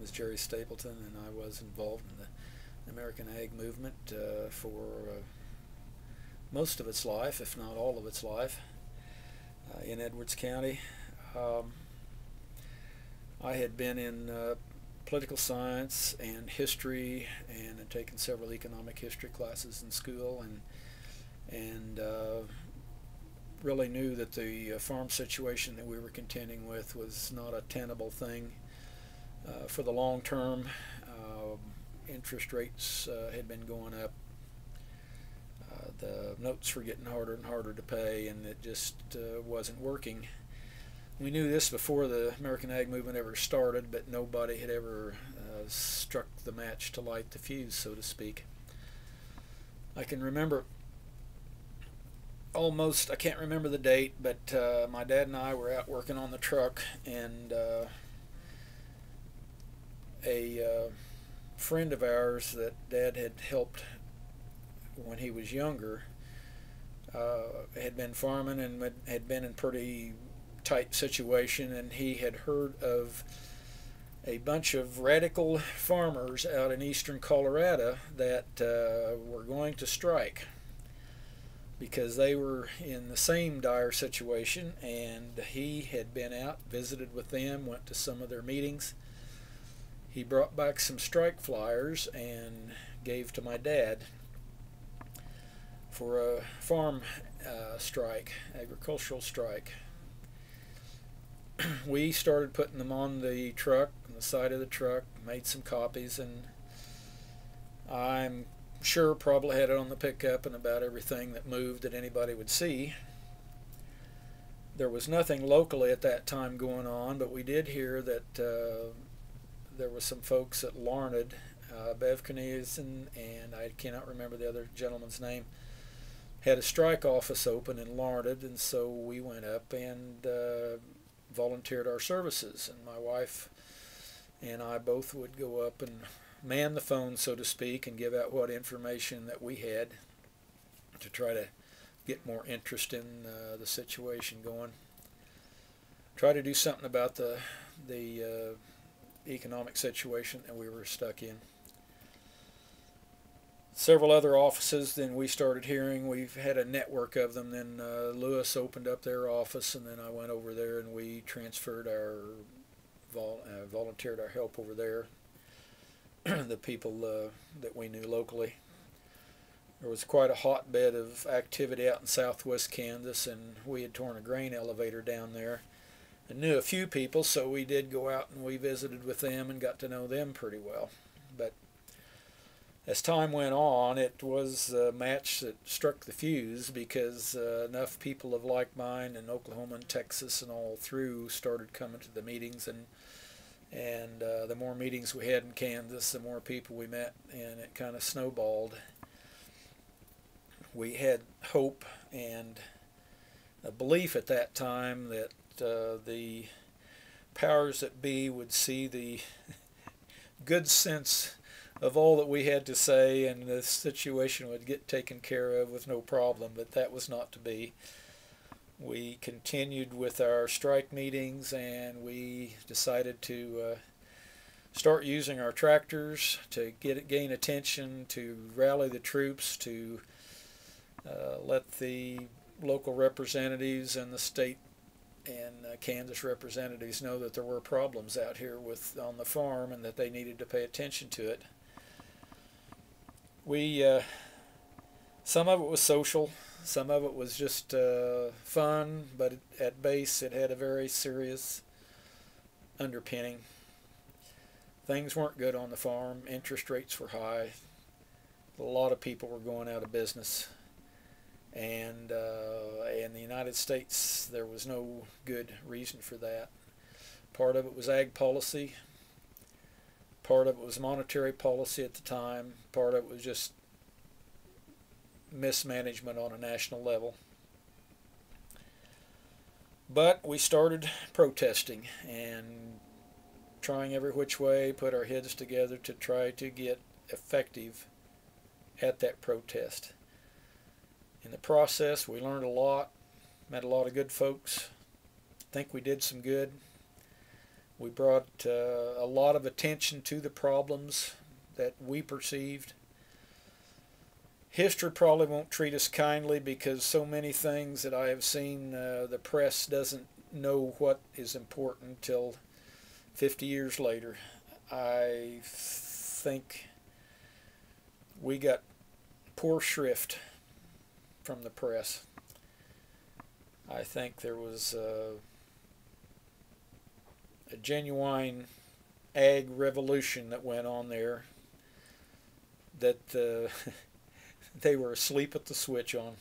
is Jerry Stapleton, and I was involved in the American Ag movement for most of its life, if not all of its life, in Edwards County. I had been in political science and history, and had taken several economic history classes in school, and really knew that the farm situation that we were contending with was not a tenable thing for the long term. Interest rates had been going up. The notes were getting harder and harder to pay, and it just wasn't working. We knew this before the American Ag movement ever started, but nobody had ever struck the match to light the fuse, so to speak. I can remember almost, I can't remember the date, but my dad and I were out working on the truck, and a friend of ours that Dad had helped when he was younger had been farming and had been in pretty tight situation, and he had heard of a bunch of radical farmers out in eastern Colorado that were going to strike because they were in the same dire situation, and he had been out, visited with them, went to some of their meetings. He brought back some strike flyers and gave to my dad for a farm strike, agricultural strike. We started putting them on the truck, on the side of the truck, made some copies, and I'm sure probably had it on the pickup and about everything that moved that anybody would see. There was nothing locally at that time going on, but we did hear that there were some folks at Larned, Bev Kniesen, and I cannot remember the other gentleman's name, had a strike office open in Larned, and so we went up and volunteered our services, and my wife and I both would go up and man the phone, so to speak, and give out what information that we had to try to get more interest in the situation going. Try to do something about the economic situation that we were stuck in. Several other offices, then we started hearing, we've had a network of them, then Lewis opened up their office, and then I went over there and we transferred our, volunteered our help over there, the people that we knew locally. There was quite a hotbed of activity out in southwest Kansas, and we had torn a grain elevator down there and knew a few people, so we did go out and we visited with them and got to know them pretty well. But as time went on, it was a match that struck the fuse, because enough people of like mind in Oklahoma and Texas and all through started coming to the meetings, and the more meetings we had in Kansas, the more people we met, and it kind of snowballed. We had hope and a belief at that time that the powers that be would see the good sense of all that we had to say, and the situation would get taken care of with no problem, but that was not to be. We continued with our strike meetings, and we decided to start using our tractors to gain attention, to rally the troops, to let the local representatives and the state and Kansas representatives know that there were problems out here on the farm, and that they needed to pay attention to it. Some of it was social, some of it was just fun, but at base it had a very serious underpinning. Things weren't good on the farm. Interest rates were high. A lot of people were going out of business. And in the United States, there was no good reason for that. Part of it was ag policy. Part of it was monetary policy at the time. Part of it was just mismanagement on a national level. But we started protesting and trying every which way, put our heads together to try to get effective at that protest. In the process, we learned a lot, met a lot of good folks. I think we did some good. We brought a lot of attention to the problems that we perceived. History probably won't treat us kindly because so many things that I have seen, the press doesn't know what is important until 50 years later. I think we got poor shrift from the press. I think there was a genuine ag revolution that went on there that they were asleep at the switch on.